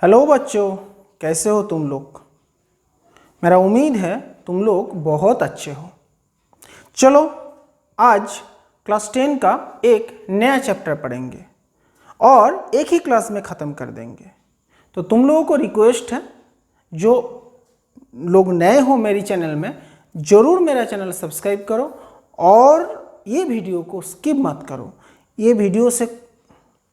Hello बच्चों, कैसे हो तुम लोग। मेरा उम्मीद है तुम लोग बहुत अच्छे हो। चलो आज क्लास 10 का एक नया चैप्टर पढ़ेंगे और एक ही क्लास में ख़त्म कर देंगे। तो तुम लोगों को रिक्वेस्ट है, जो लोग नए हो मेरी चैनल में, ज़रूर मेरा चैनल सब्सक्राइब करो और ये वीडियो को स्किप मत करो। ये वीडियो से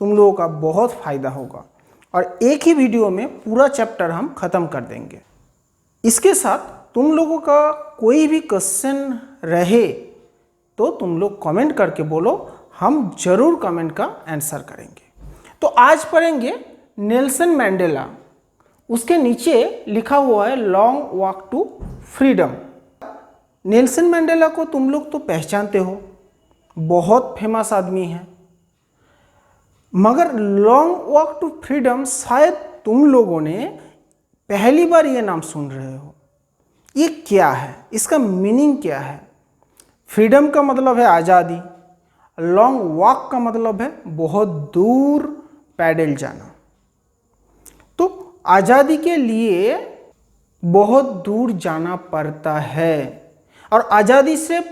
तुम लोगों का बहुत फ़ायदा होगा और एक ही वीडियो में पूरा चैप्टर हम ख़त्म कर देंगे। इसके साथ तुम लोगों का कोई भी क्वेश्चन रहे तो तुम लोग कमेंट करके बोलो, हम ज़रूर कमेंट का आंसर करेंगे। तो आज पढ़ेंगे नेल्सन मैंडेला। उसके नीचे लिखा हुआ है long walk to freedom. Nelson Mandela को तुम लोग तो पहचानते हो, बहुत फेमस आदमी है, मगर लॉन्ग वॉक टू फ्रीडम शायद तुम लोगों ने पहली बार ये नाम सुन रहे हो। ये क्या है, इसका मीनिंग क्या है। फ्रीडम का मतलब है आज़ादी, लॉन्ग वॉक का मतलब है बहुत दूर पैदल जाना। तो आज़ादी के लिए बहुत दूर जाना पड़ता है और आज़ादी से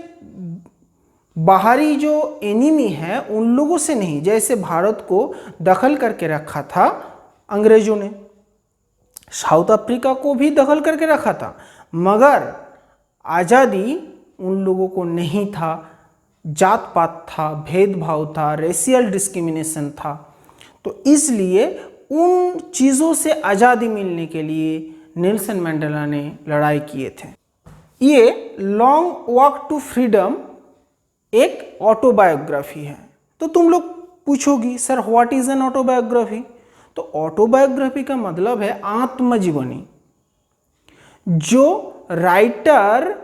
बाहरी जो एनिमी है उन लोगों से नहीं, जैसे भारत को दखल करके रखा था अंग्रेजों ने, साउथ अफ्रीका को भी दखल करके रखा था, मगर आज़ादी उन लोगों को नहीं था। जात पात था, भेदभाव था, रेशियल डिस्क्रिमिनेशन था। तो इसलिए उन चीज़ों से आज़ादी मिलने के लिए नेल्सन मैंडेला ने लड़ाई किए थे। ये लॉन्ग वॉक टू फ्रीडम एक ऑटोबायोग्राफी है। तो तुम लोग पूछोगी, sir what is an autobiography. तो ऑटोबायोग्राफी का मतलब है आत्मजीवनी। जो राइटर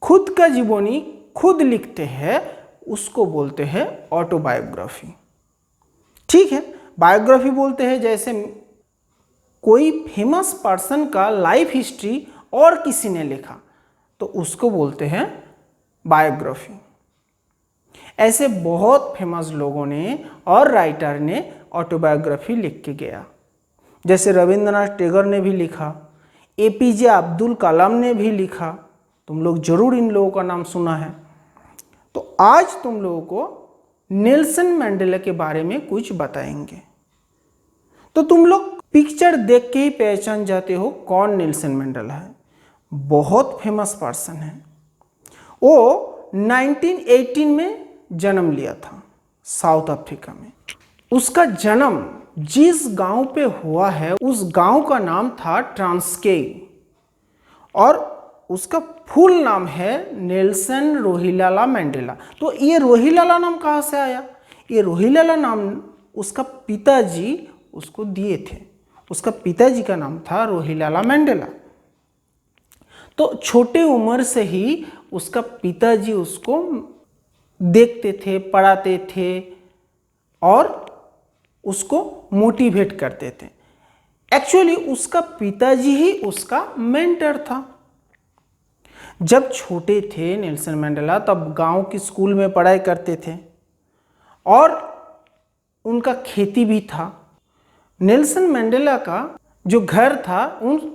खुद का जीवनी खुद लिखते हैं उसको बोलते हैं ऑटोबायोग्राफी। ठीक है, बायोग्राफी बोलते हैं जैसे कोई फेमस पर्सन का लाइफ हिस्ट्री और किसी ने लिखा तो उसको बोलते हैं बायोग्राफी। ऐसे बहुत फेमस लोगों ने और राइटर ने ऑटोबायोग्राफी लिख के गया, जैसे रविंद्रनाथ टैगोर ने भी लिखा, एपीजे अब्दुल कलाम ने भी लिखा। तुम लोग जरूर इन लोगों का नाम सुना है। तो आज तुम लोगों को नेल्सन मैंडेला के बारे में कुछ बताएंगे। तो तुम लोग पिक्चर देख के ही पहचान जाते हो कौन नेल्सन मैंडेला है। बहुत फेमस पर्सन है। वो 1918 में जन्म लिया था साउथ अफ्रीका में। उसका जन्म जिस गांव पे हुआ है उस गांव का नाम था ट्रांस्केई और उसका फुल नाम है नेल्सन रोहिलाला मैंडेला। तो ये रोहिलाला नाम कहाँ से आया। ये रोहिलाला नाम उसका पिताजी उसको दिए थे। उसका पिताजी का नाम था रोहिलाला मैंडेला। तो छोटे उम्र से ही उसका पिताजी उसको देखते थे, पढ़ाते थे और उसको मोटिवेट करते थे। एक्चुअली उसका पिताजी ही उसका मेंटर था। जब छोटे थे नेल्सन मैंडेला तब गांव की स्कूल में पढ़ाई करते थे और उनका खेती भी था। नेल्सन मैंडेला का जो घर था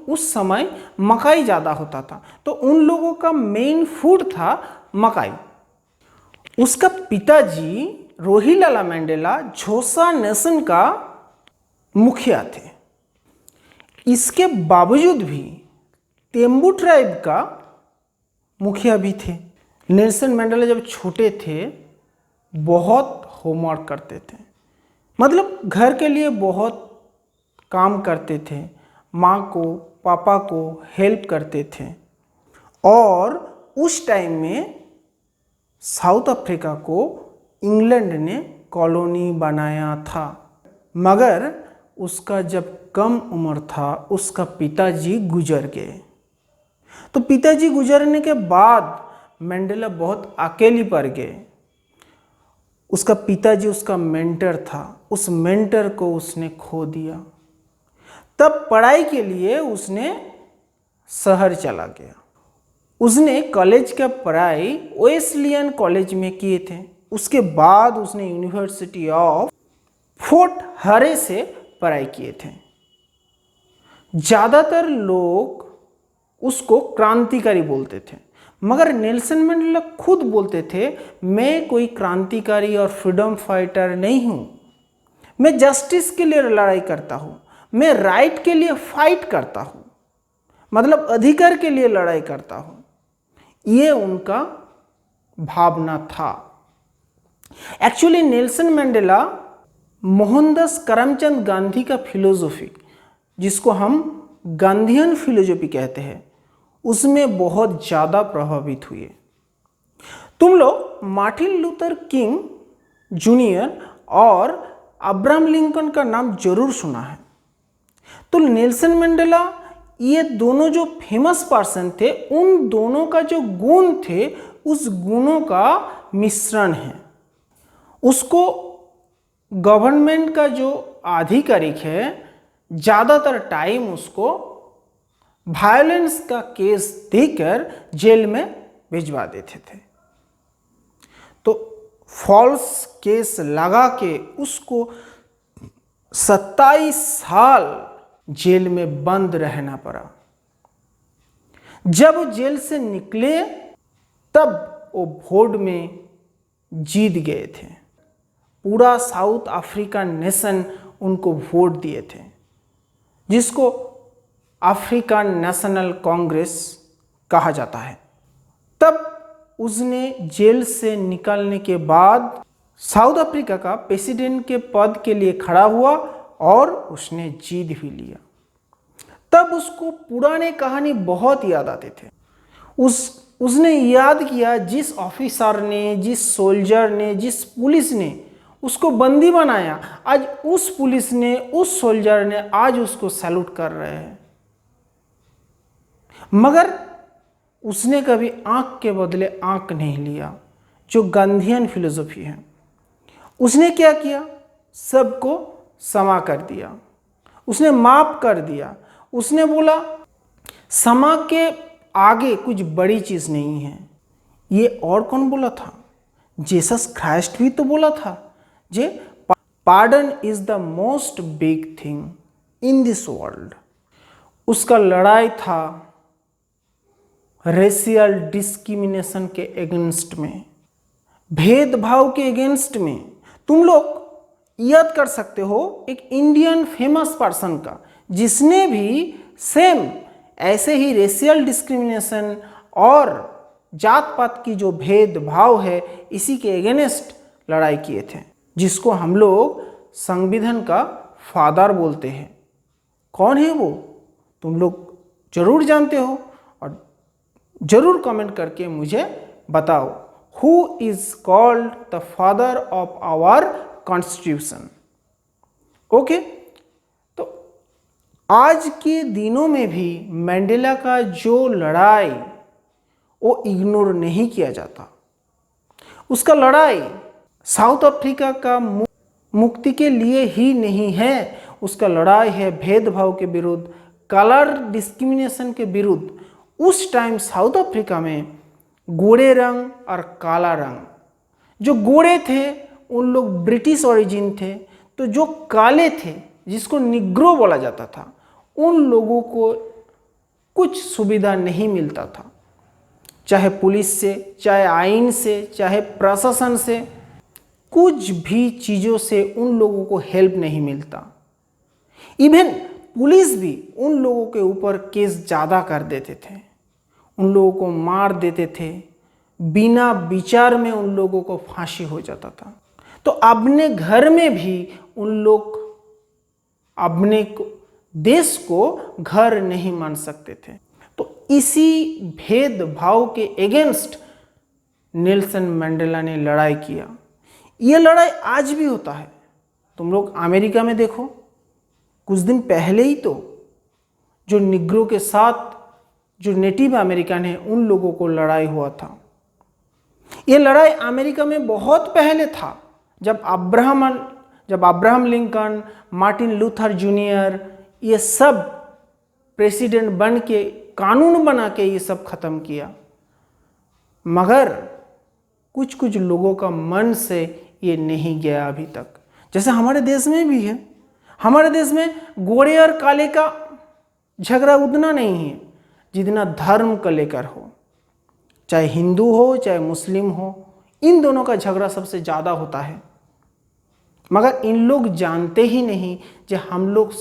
उस समय मकाई ज़्यादा होता था, तो उन लोगों का मेन फूड था मकाई। उसका पिताजी रोहिलाला मैंडेला झोसा नेशन का मुखिया थे। इसके बावजूद भी तेम्बू ट्राइब का मुखिया भी थे। नेल्सन मैंडेला जब छोटे थे बहुत होमवर्क करते थे, मतलब घर के लिए बहुत काम करते थे, माँ को पापा को हेल्प करते थे। और उस टाइम में साउथ अफ्रीका को इंग्लैंड ने कॉलोनी बनाया था, मगर उसका जब कम उम्र था उसका पिताजी गुजर गए। तो पिताजी गुजरने के बाद मैंडेला बहुत अकेली पड़ गए। उसका पिताजी उसका मेंटर था, उस मेंटर को उसने खो दिया। तब पढ़ाई के लिए उसने शहर चला गया। उसने कॉलेज का पढ़ाई वेस्लियन कॉलेज में किए थे। उसके बाद उसने यूनिवर्सिटी ऑफ फोर्ट हरे से पढ़ाई किए थे। ज़्यादातर लोग उसको क्रांतिकारी बोलते थे, मगर नेल्सन मंडेला खुद बोलते थे मैं कोई क्रांतिकारी और फ्रीडम फाइटर नहीं हूँ, मैं जस्टिस के लिए लड़ाई करता हूँ, मैं राइट के लिए फाइट करता हूँ, मतलब अधिकार के लिए लड़ाई करता हूँ। ये उनका भावना था। Actually Nelson Mandela Mohandas Karamchand Gandhi का फिलोसॉफी, जिसको हम गांधीयन फिलोसॉफी कहते हैं, उसमें बहुत ज़्यादा प्रभावित हुए। तुम लोग मार्टिन लूथर किंग जूनियर और अब्राहम लिंकन का नाम जरूर सुना है। तो नेल्सन मंडेला, ये दोनों जो फेमस पर्सन थे, उन दोनों का जो गुण थे, उस गुणों का मिश्रण है। उसको गवर्नमेंट का जो आधिकारिक है, ज़्यादातर टाइम उसको वायलेंस का केस देकर जेल में भिजवा देते थे। तो फॉल्स केस लगा के उसको 27 साल जेल में बंद रहना पड़ा। जब जेल से निकले तब वो वोट में जीत गए थे। पूरा साउथ अफ्रीकन नेशन उनको वोट दिए थे, जिसको अफ्रीकन नेशनल कांग्रेस कहा जाता है। तब उसने जेल से निकलने के बाद साउथ अफ्रीका का प्रेसिडेंट के पद के लिए खड़ा हुआ और उसने जीत भी लिया। तब उसको पुराने कहानी बहुत याद आते थे। उसने याद किया जिस ऑफिसर ने, जिस सोल्जर ने, जिस पुलिस ने उसको बंदी बनाया, आज उस पुलिस ने, उस सोल्जर ने आज उसको सैल्यूट कर रहे हैं। मगर उसने कभी आंख के बदले आंख नहीं लिया, जो गांधीयन फिलोसॉफी है। उसने क्या किया? सबको क्षमा कर दिया, उसने माफ कर दिया। उसने बोला क्षमा के आगे कुछ बड़ी चीज नहीं है। ये और कौन बोला था? जीसस क्राइस्ट भी तो बोला था जे pardon is the most big thing in this world. उसका लड़ाई था रेशियल डिस्क्रिमिनेशन के अगेंस्ट में, भेदभाव के अगेंस्ट में। तुम लोग याद कर सकते हो एक इंडियन फेमस पर्सन का, जिसने भी सेम ऐसे ही रेशियल डिस्क्रिमिनेशन और जात पात की जो भेदभाव है, इसी के अगेंस्ट लड़ाई किए थे, जिसको हम लोग संविधान का फादर बोलते हैं। कौन है वो? तुम लोग जरूर जानते हो और जरूर कमेंट करके मुझे बताओ। Who is called the father of our constitution? Okay, तो आज के दिनों में भी मंडेला का जो लड़ाई वो इग्नोर नहीं किया जाता। उसका लड़ाई साउथ अफ्रीका का मुक्ति के लिए ही नहीं है, उसका लड़ाई है भेदभाव के विरुद्ध, कलर डिस्क्रिमिनेशन के विरुद्ध। उस टाइम साउथ अफ्रीका में गोरे रंग और काला रंग, जो गोरे थे उन लोग ब्रिटिश ओरिजिन थे, तो जो काले थे जिसको निग्रो बोला जाता था, उन लोगों को कुछ सुविधा नहीं मिलता था, चाहे पुलिस से, चाहे आइन से, चाहे प्रशासन से, कुछ भी चीज़ों से उन लोगों को हेल्प नहीं मिलता। इवन पुलिस भी उन लोगों के ऊपर केस ज़्यादा कर देते थे, उन लोगों को मार देते थे, बिना विचार में उन लोगों को फांसी हो जाता था। तो अपने घर में भी उन लोग अपने देश को घर नहीं मान सकते थे। तो इसी भेदभाव के अगेंस्ट नेल्सन मंडेला ने लड़ाई किया। ये लड़ाई आज भी होता है। तुम लोग अमेरिका में देखो, कुछ दिन पहले ही तो जो निग्रो के साथ जो नेटिव अमेरिकन है, उन लोगों को लड़ाई हुआ था। ये लड़ाई अमेरिका में बहुत पहले था, जब Abraham Lincoln, Martin Luther junior, ये सब प्रेसिडेंट बन के कानून बना के ये सब खत्म किया। मगर कुछ कुछ लोगों का मन से ये नहीं गया अभी तक। जैसे हमारे देश में भी है, हमारे देश में गोरे और काले का झगड़ा उतना नहीं है जितना धर्म को लेकर हो। चाहे हिंदू हो चाहे मुस्लिम हो, इन दोनों का झगड़ा सबसे ज़्यादा होता है। मगर इन लोग जानते ही नहीं कि हम लोग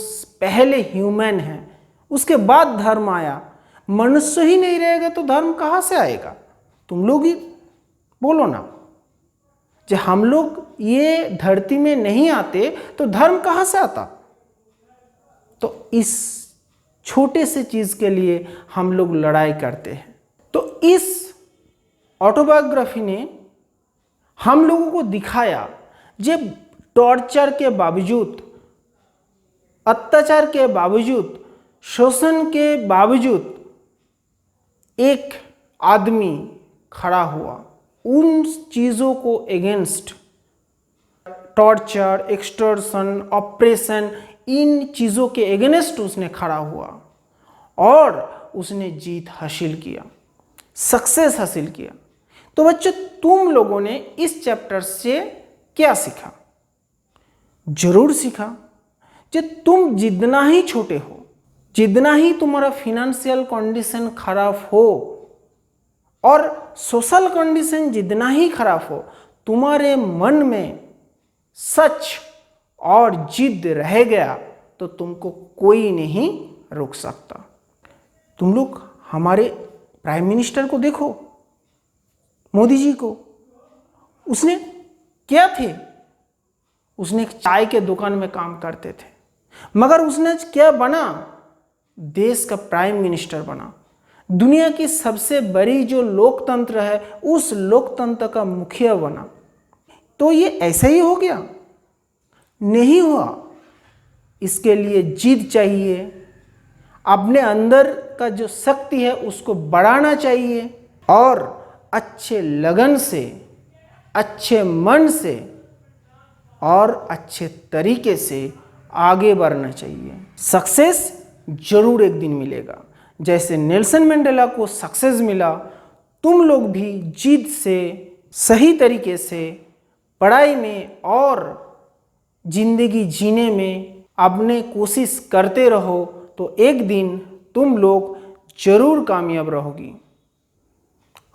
पहले ह्यूमन हैं, उसके बाद धर्म आया। मनुष्य ही नहीं रहेगा तो धर्म कहाँ से आएगा? तुम लोग ही बोलो ना। जब हम लोग ये धरती में नहीं आते तो धर्म कहाँ से आता? तो इस छोटे से चीज़ के लिए हम लोग लड़ाई करते हैं। तो इस ऑटोबायोग्राफी ने हम लोगों को दिखाया, जब टॉर्चर के बावजूद, अत्याचार के बावजूद, शोषण के बावजूद एक आदमी खड़ा हुआ उन चीज़ों को अगेंस्ट, टॉर्चर, एक्सटॉर्शन, ऑपरेशन, इन चीज़ों के अगेंस्ट उसने खड़ा हुआ और उसने जीत हासिल किया, सक्सेस हासिल किया। तो बच्चों, तुम लोगों ने इस चैप्टर से क्या सीखा? जरूर सीखा कि तुम जितना ही छोटे हो, जितना ही तुम्हारा फिनेंशियल कंडीशन खराब हो और सोशल कंडीशन जितना ही खराब हो, तुम्हारे मन में सच और जिद रह गया तो तुमको कोई नहीं रोक सकता। तुम लोग हमारे प्राइम मिनिस्टर को देखो, मोदी जी को। उसने क्या थे? उसने एक चाय के दुकान में काम करते थे, मगर उसने क्या बना? देश का प्राइम मिनिस्टर बना। दुनिया की सबसे बड़ी जो लोकतंत्र है, उस लोकतंत्र का मुखिया बना। तो ये ऐसे ही हो गया? नहीं हुआ। इसके लिए जिद चाहिए, अपने अंदर का जो शक्ति है उसको बढ़ाना चाहिए और अच्छे लगन से, अच्छे मन से और अच्छे तरीके से आगे बढ़ना चाहिए। सक्सेस जरूर एक दिन मिलेगा। जैसे नेल्सन मंडेला को सक्सेस मिला, तुम लोग भी जिद से, सही तरीके से पढ़ाई में और जिंदगी जीने में अपने कोशिश करते रहो तो एक दिन तुम लोग जरूर कामयाब रहोगी।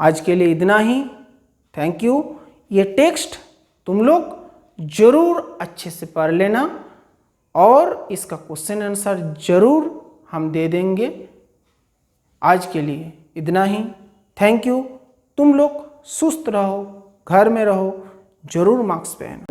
आज के लिए इतना ही। Thank you. ये टेक्स्ट तुम लोग जरूर अच्छे से पढ़ लेना और इसका क्वेश्चन आंसर जरूर हम दे देंगे। आज के लिए इतना ही। Thank you. तुम लोग सुस्त रहो, घर में रहो, जरूर मास्क पहनो।